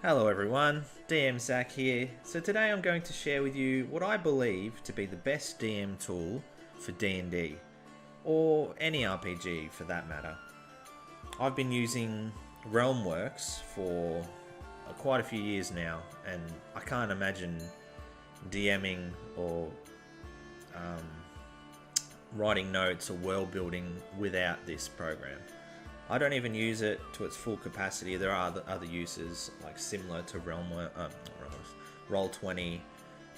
Hello everyone, DM Zach here. So today I'm going to share with you what I believe to be the best DM tool for D&D, or any RPG for that matter. I've been using Realmworks for quite a few years now, and I can't imagine DMing or writing notes or world building without this program. I don't even use it to its full capacity. There are other uses like similar to Roll20,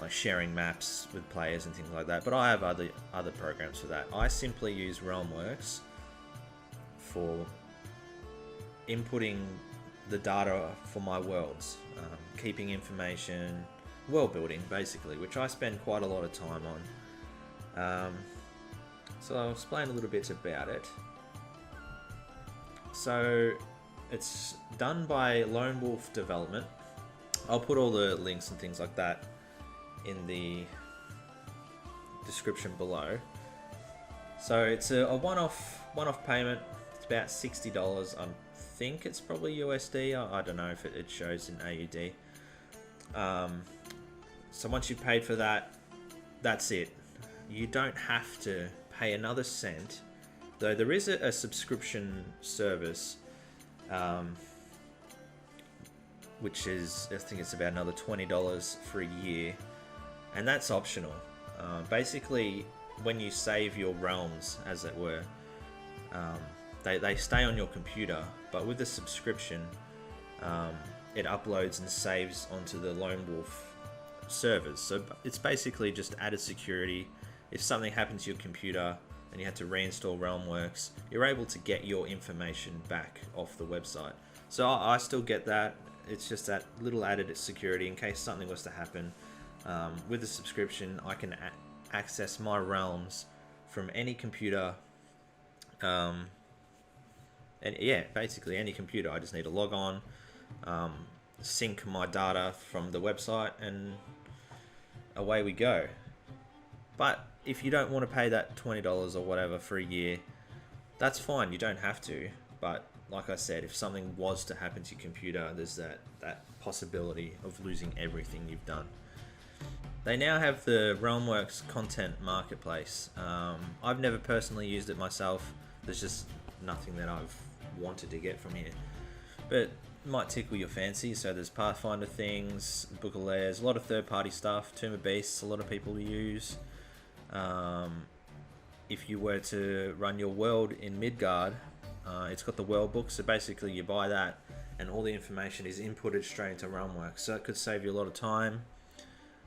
like sharing maps with players and things like that. But I have other programs for that. I simply use Realmworks for inputting the data for my worlds, keeping information, world building basically, which I spend quite a lot of time on. So I'll explain a little bit about it. So it's done by Lone Wolf Development. I'll put all the links and things like that in the description below. So it's a one-off payment. It's about $60. I think it's probably USD. I don't know if it shows in AUD. So once you've paid for that, that's it. You don't have to pay another cent. Though there is a subscription service, which is, I think it's about another $20 for a year, and that's optional. Basically, when you save your realms, as it were, they stay on your computer, but with the subscription, it uploads and saves onto the Lone Wolf servers. So it's basically just added security. If something happens to your computer, and you had to reinstall Realmworks, you're able to get your information back off the website. So I still get that. It's just that little added security in case something was to happen. With the subscription, I can access my realms from any computer. And yeah, basically any computer. I just need to log on, sync my data from the website, and away we go. But if you don't want to pay that $20 or whatever for a year, that's fine. You don't have to. But like I said, if something was to happen to your computer, there's that possibility of losing everything you've done. They now have the Realmworks Content Marketplace. I've never personally used it myself. There's just nothing that I've wanted to get from here. But it might tickle your fancy. So there's Pathfinder things, Book of Lairs, a lot of third-party stuff, Tomb of Beasts, a lot of people use. If you were to run your world in Midgard, it's got the world book, so basically you buy that and all the information is inputted straight into Realmworks, so it could save you a lot of time.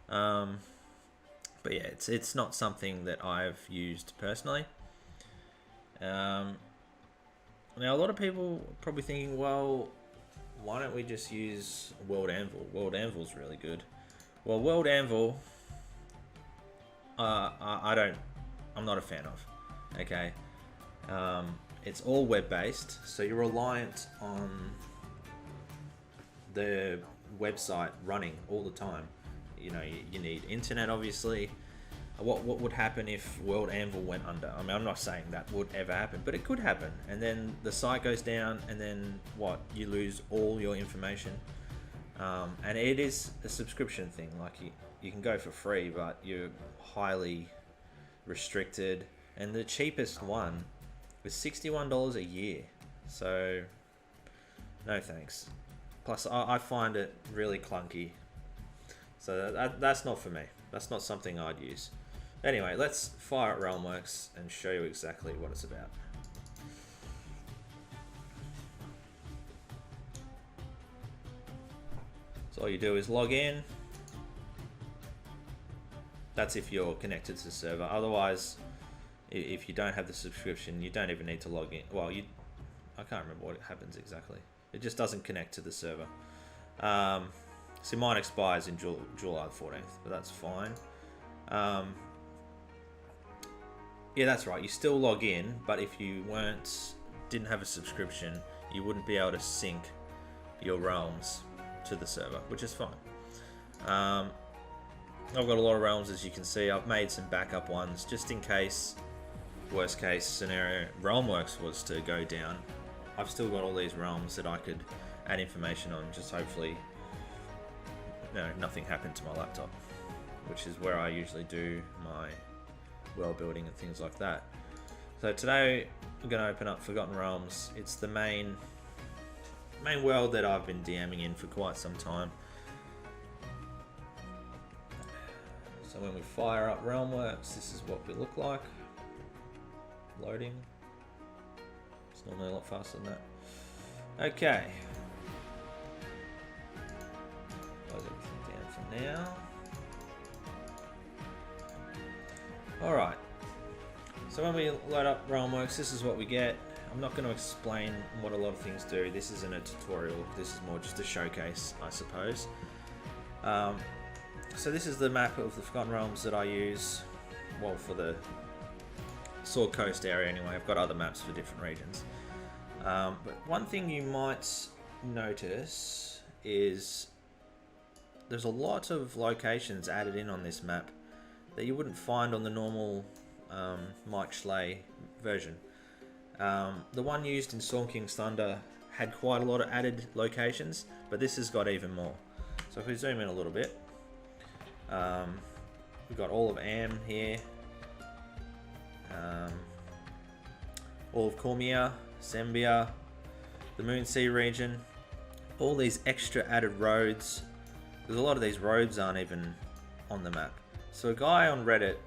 But yeah, it's not something that I've used personally. Now a lot of people are probably thinking, well, why don't we just use World Anvil? World Anvil's really good. Well, World Anvil, I'm not a fan of. Okay, it's all web-based, so you're reliant on the website running all the time. You know, you need internet, obviously. What would happen if World Anvil went under? I mean, I'm not saying that would ever happen, but it could happen. And then the site goes down, and then what? You lose all your information. And it is a subscription thing. Like you can go for free, but you're highly restricted. And the cheapest one was $61 a year. So no thanks. Plus I find it really clunky. So that's not for me. That's not something I'd use. Anyway, let's fire at Realmworks and show you exactly what it's about. So all you do is log in. That's if you're connected to the server. Otherwise, if you don't have the subscription, you don't even need to log in. Well, I can't remember what happens exactly. It just doesn't connect to the server. So mine expires in July the 14th, but that's fine. Yeah, that's right. You still log in, but if you didn't have a subscription, you wouldn't be able to sync your realms to the server, which is fine. I've got a lot of realms, as you can see. I've made some backup ones just in case, worst case scenario, Realmworks was to go down. I've still got all these realms that I could add information on, just hopefully no, nothing happened to my laptop, which is where I usually do my world building and things like that. So today I'm going to open up Forgotten Realms. It's the main world that I've been DMing in for quite some time. So when we fire up Realmworks, this is what we look like. Loading. It's normally a lot faster than that. Okay. Close everything down for now. Alright. So when we load up Realmworks, this is what we get. I'm not going to explain what a lot of things do. This isn't a tutorial. This is more just a showcase, I suppose. So this is the map of the Forgotten Realms that I use, well, for the Sword Coast area anyway. I've got other maps for different regions. But one thing you might notice is there's a lot of locations added in on this map that you wouldn't find on the normal Mike Schley version. The one used in Storm King's Thunder had quite a lot of added locations, but this has got even more. So if we zoom in a little bit, we've got all of Am here, all of Cormier, Sembia, the Moonsea region, all these extra added roads. There's a lot of these roads aren't even on the map. So a guy on Reddit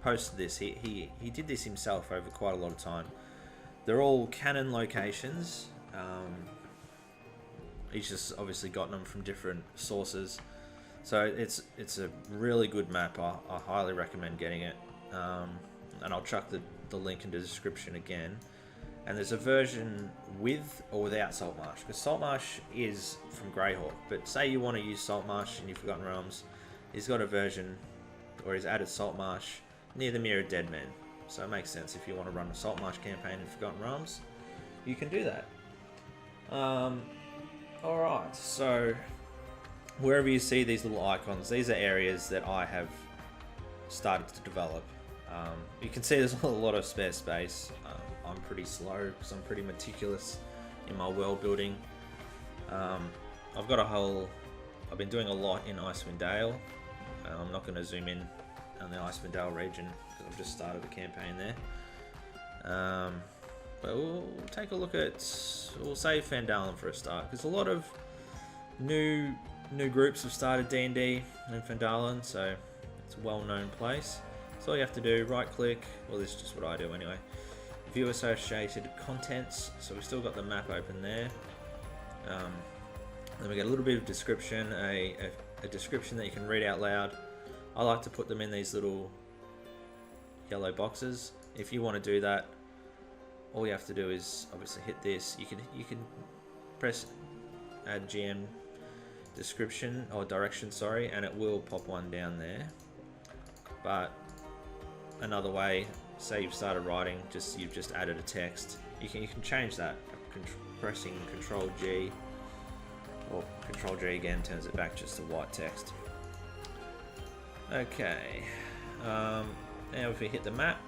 posted this. He did this himself over quite a lot of time. They're all canon locations. He's just obviously gotten them from different sources. So it's a really good map. I highly recommend getting it. And I'll chuck the link in the description again. And there's a version with or without Saltmarsh, because Saltmarsh is from Greyhawk. But say you want to use Saltmarsh in your Forgotten Realms, he's got a version, or he's added Saltmarsh near the Mirror Dead Men. So it makes sense if you want to run a Saltmarsh campaign in Forgotten Realms, you can do that. Alright, so wherever you see these little icons, these are areas that I have started to develop. You can see there's a lot of spare space. I'm pretty slow because I'm pretty meticulous in my world building. I've been doing a lot in Icewind Dale. I'm not going to zoom in on the Icewind Dale region because I've just started the campaign there. But we'll take a look at, we'll save Fandalen for a start, because a lot of new groups have started D&D in Fandalen, so it's a well-known place. So all you have to do, right click, well this is just what I do anyway, view associated contents. So we've still got the map open there. Then we get a little bit of description, a description that you can read out loud. I like to put them in these little yellow boxes. If you want to do that, all you have to do is obviously hit this. You can press add GM description or direction, sorry, and it will pop one down there. But another way, say you've started writing, you've just added a text. You can change that pressing Control G, or Control G again turns it back just to white text. Okay, now if we hit the map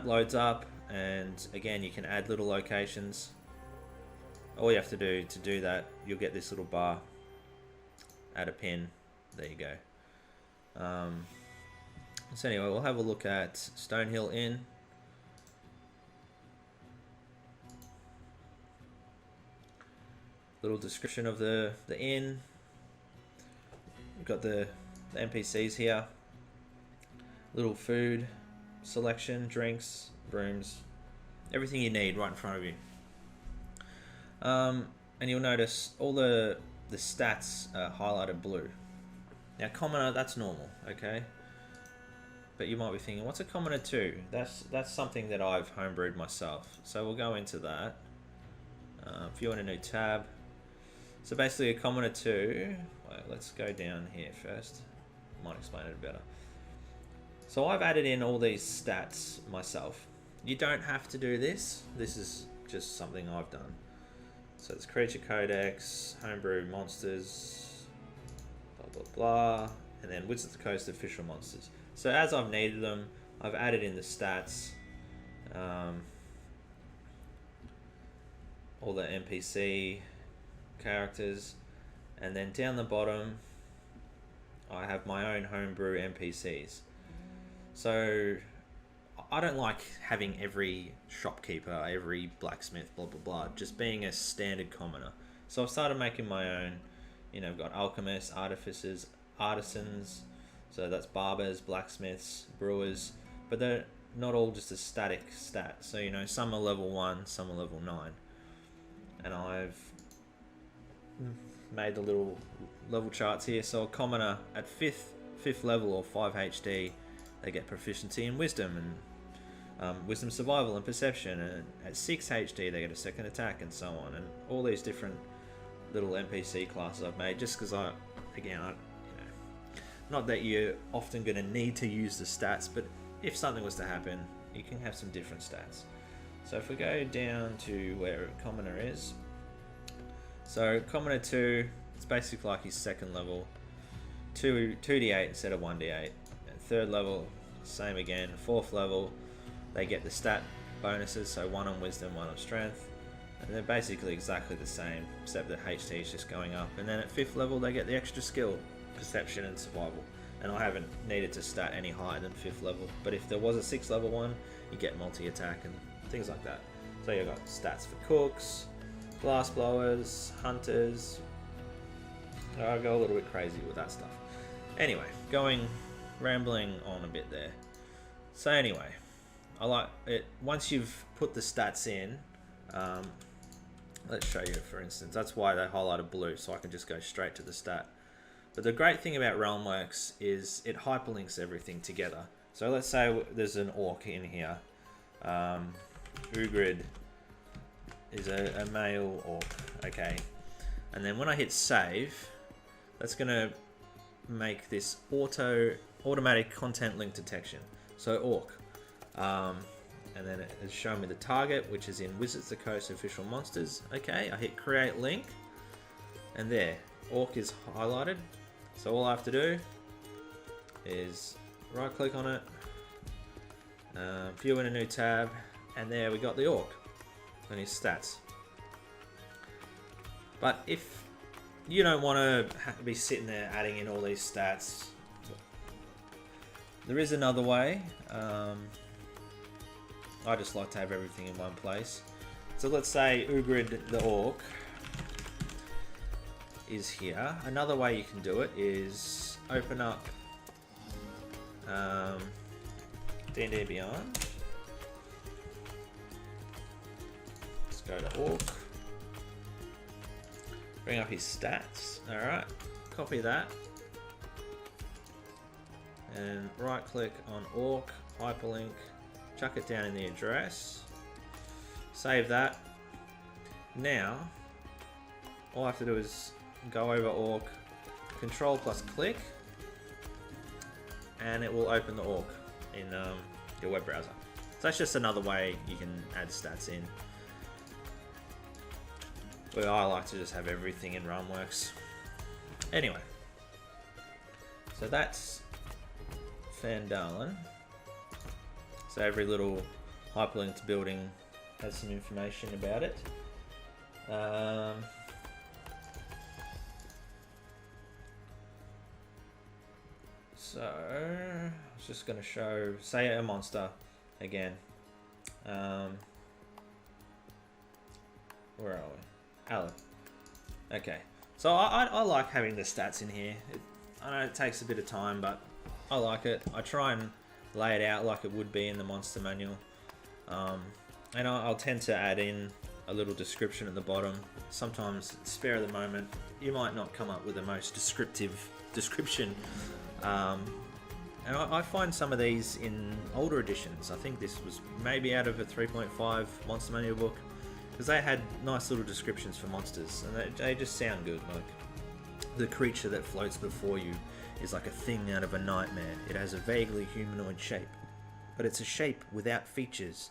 loads up, and again you can add little locations. All you have to do that, you'll get this little bar, add a pin, there you go. So anyway, we'll have a look at Stonehill Inn. Little description of the inn. We've got the NPCs here. Little food selection, drinks, rooms, everything you need right in front of you. And you'll notice all the stats are highlighted blue. Now commoner, that's normal, okay? But you might be thinking, what's a commoner 2? That's something that I've homebrewed myself. So we'll go into that. View in a new tab. So basically a commoner 2, wait, let's go down here first. Might explain it better. So I've added in all these stats myself. You don't have to do this. This is just something I've done. So it's creature codex, homebrew monsters, blah blah blah, and then Wizards of the Coast official monsters. So as I've needed them, I've added in the stats. all the NPC characters, and then down the bottom I have my own homebrew NPCs. So I don't like having every shopkeeper, every blacksmith, blah blah blah, just being a standard commoner. So I've started making my own. You know, I've got alchemists, artificers, artisans, so that's barbers, blacksmiths, brewers, but they're not all just a static stat. So, you know, some are level 1, some are level 9. And I've made the little level charts here. So a commoner at 5th level or 5 HD, they get proficiency in wisdom and wisdom, survival and perception. And at 6 HD, they get a second attack and so on. And all these different little NPC classes I've made just because not that you're often going to need to use the stats, but if something was to happen, you can have some different stats. So if we go down to where Commoner is, so Commoner 2, it's basically like his 2nd level, 2d8 instead of 1d8, and 3rd level, same again, 4th level, they get the stat bonuses, so 1 on wisdom, 1 on strength, and they're basically exactly the same, except that HT is just going up. And then at 5th level, they get the extra skill, perception and survival. And I haven't needed to stat any higher than 5th level. But if there was a 6th level one, you get multi-attack and things like that. So you've got stats for cooks, glass blowers, hunters. I go a little bit crazy with that stuff. Anyway, rambling on a bit there. So anyway, I like it. Once you've put the stats in, let's show you for instance. That's why they highlighted blue, so I can just go straight to the stat. But the great thing about Realmworks is it hyperlinks everything together. So let's say there's an orc in here. Ugrid is a male orc, okay. And then when I hit save, that's gonna make this automatic content link detection. So orc. And then it has shown me the target, which is in Wizards of the Coast official monsters. Okay, I hit create link, and there, orc is highlighted. So all I have to do is right click on it, view in a new tab, and there we got the orc and his stats. But if you don't want to be sitting there adding in all these stats, there is another way. I just like to have everything in one place. So let's say Ugrid the orc is here. Another way you can do it is open up D&D Beyond. Let's go to orc. Bring up his stats. Alright, copy that. And right click on orc, hyperlink. Chuck it down in the address, save that. Now, all I have to do is go over orc, control plus click, and it will open the orc in your web browser. So that's just another way you can add stats in. But I like to just have everything in Realmworks. Anyway, so that's Fandalen. So every little hyperlinked building has some information about it. So I was just going to show, say a monster again. Where are we? Alan. Okay. So I like having the stats in here. I know it takes a bit of time, but I like it. I try and lay it out like it would be in the monster manual, and I'll tend to add in a little description at the bottom. Sometimes, spare of the moment, you might not come up with the most descriptive description, and I find some of these in older editions. I think this was maybe out of a 3.5 monster manual book, because they had nice little descriptions for monsters, and they just sound good. Like the creature that floats before you is like a thing out of a nightmare. It has a vaguely humanoid shape, but it's a shape without features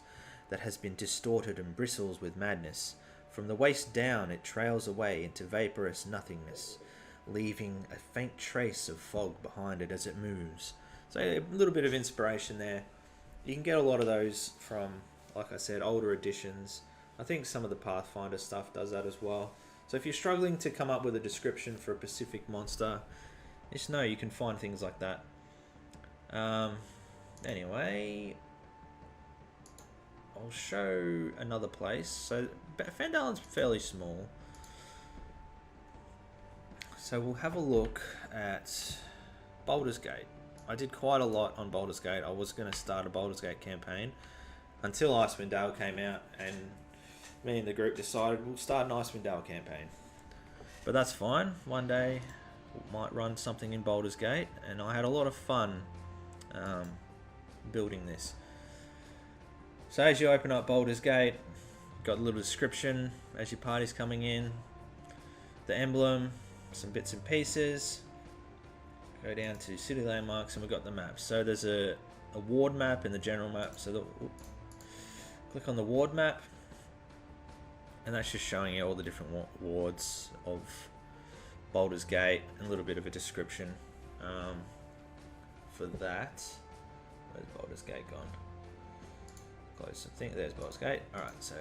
that has been distorted and bristles with madness. From the waist down it trails away into vaporous nothingness, leaving a faint trace of fog behind it as it moves. So a little bit of inspiration there. You can get a lot of those from, like I said, older editions. I think some of the Pathfinder stuff does that as well. So if you're struggling to come up with a description for a Pacific monster, just know you can find things like that. Anyway, I'll show another place. So Fandalen's fairly small. So we'll have a look at Boulders Gate. I did quite a lot on Boulders Gate. I was going to start a Boulders Gate campaign until Icewind Dale came out, and me and the group decided we'll start an Icewind Dale campaign. But that's fine. One day we might run something in Boulders Gate, and I had a lot of fun building this. So as you open up Boulders Gate, got a little description as your party's coming in, the emblem, some bits and pieces. Go down to city landmarks, and we've got the maps. So there's a ward map and the general map. So click on the ward map, and that's just showing you all the different wards of Boulders Gate and a little bit of a description for that. Where's Boulders Gate gone? Close the thing. There's Boulders Gate. Alright, so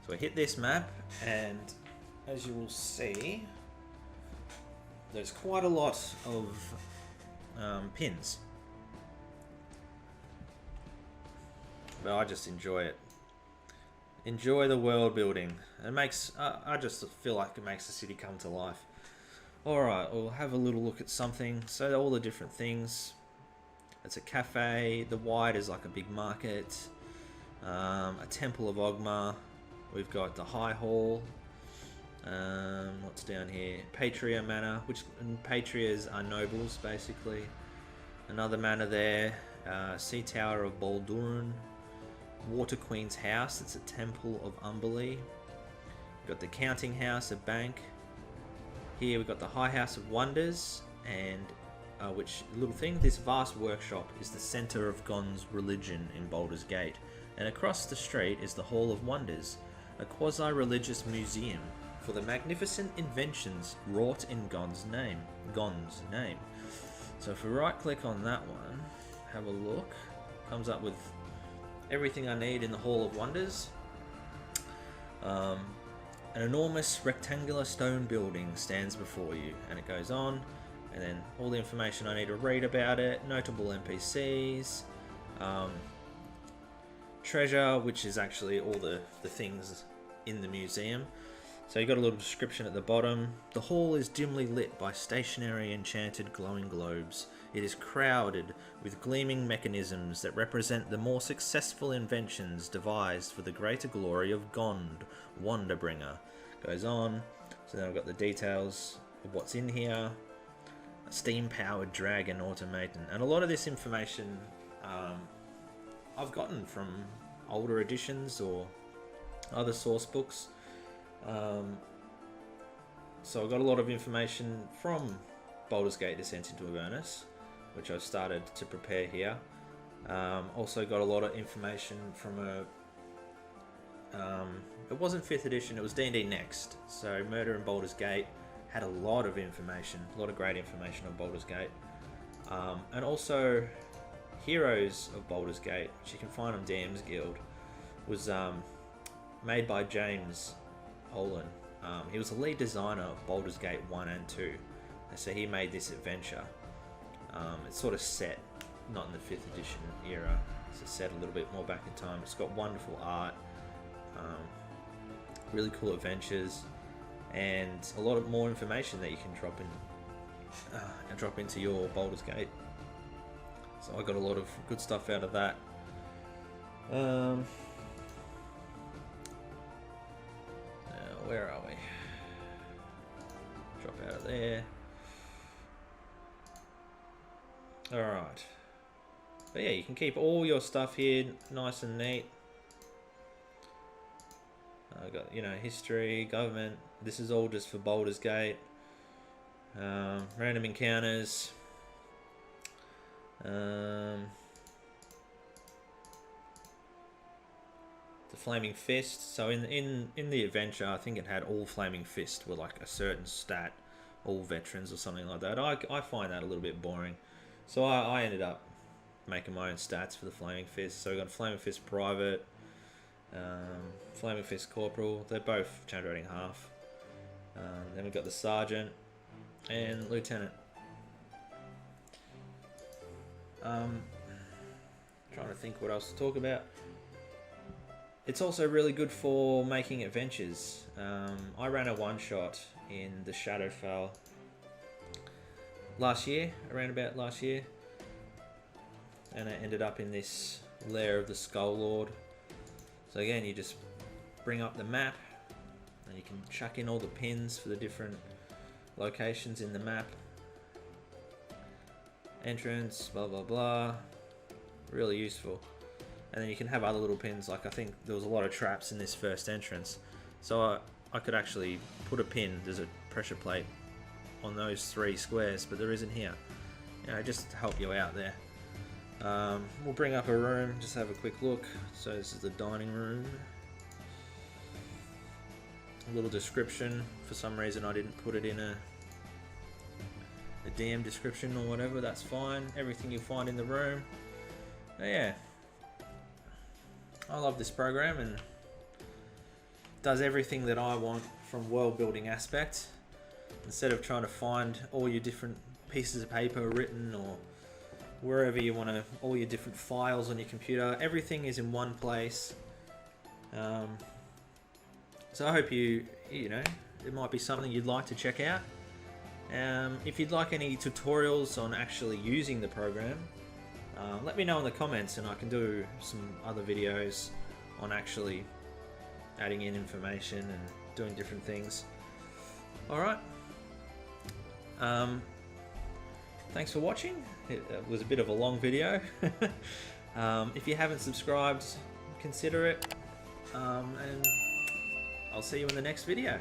we hit this map, and as you will see, there's quite a lot of pins. But I just enjoy it. Enjoy the world building. It makes I just feel like it makes the city come to life. Alright, we'll have a little look at something. So all the different things. It's a cafe. The white is like a big market. A temple of Ogma. We've got the High Hall. What's down here? Patria Manor, and Patrias are nobles basically. Another manor there. Sea Tower of Boldurun. Water Queen's house. It's a temple of Umberlee. We've got the Counting House, a bank. Here we've got the High House of Wonders, and this vast workshop is the centre of Gon's religion in Boulders Gate, and across the street is the Hall of Wonders, a quasi-religious museum for the magnificent inventions wrought in Gon's name. So if we right click on that one, have a look, comes up with everything I need in the Hall of Wonders. An enormous rectangular stone building stands before you, and it goes on, and then all the information I need to read about it, notable NPCs, treasure, which is actually all the things in the museum. So you got a little description at the bottom. The hall is dimly lit by stationary enchanted glowing globes. It is crowded with gleaming mechanisms that represent the more successful inventions devised for the greater glory of Gond, Wanderbringer. Goes on. So then I've got the details of what's in here. A steam-powered dragon automaton. And a lot of this information I've gotten from older editions or other source books. So I've got a lot of information from Boulders Gate Descent into Avernus, which I've started to prepare here. Also got a lot of information from it wasn't 5th edition, it was D&D Next. So Murder in Boulders Gate had a lot of information, a lot of great information on Boulders Gate. And also Heroes of Boulders Gate, which you can find on DM's Guild, was made by James Olin. He was the lead designer of Boulders Gate 1 and 2. And so he made this adventure. It's sort of set, not in the 5th edition era. It's set a little bit more back in time. It's got wonderful art, really cool adventures, and a lot of more information that you can drop into your Boulders Gate. So I got a lot of good stuff out of that. Now, where are we? Drop out of there. Alright. But yeah, you can keep all your stuff here nice and neat. I've got, history, government. This is all just for Boulders Gate. Random encounters. The Flaming Fist. So in the adventure, I think it had all Flaming Fist were like a certain stat, all veterans or something like that. I find that a little bit boring. So I ended up making my own stats for the Flaming Fist. So we got Flaming Fist Private, Flaming Fist Corporal, they're both change rating half. Then we've got the Sergeant and Lieutenant. Trying to think what else to talk about. It's also really good for making adventures. I ran a one-shot in the Shadowfell around about last year, and I ended up in this lair of the Skull Lord. So again, you just bring up the map, and you can chuck in all the pins for the different locations in the map. Entrance, blah blah blah. Really useful. And then you can have other little pins, like I think there was a lot of traps in this first entrance. So I could actually put a pin, there's a pressure plate on those 3 squares, but there isn't here. You know, just to help you out there. We'll bring up a room, just have a quick look. So this is the dining room. A little description. For some reason I didn't put it in a DM description or whatever, that's fine. Everything you find in the room. But yeah, I love this program, and does everything that I want from world building aspect. Instead of trying to find all your different pieces of paper written or wherever you want to, all your different files on your computer, everything is in one place. So I hope you know, it might be something you'd like to check out. If you'd like any tutorials on actually using the program, let me know in the comments, and I can do some other videos on actually adding in information and doing different things. Alright. Thanks for watching. It was a bit of a long video. If you haven't subscribed, consider it. And I'll see you in the next video.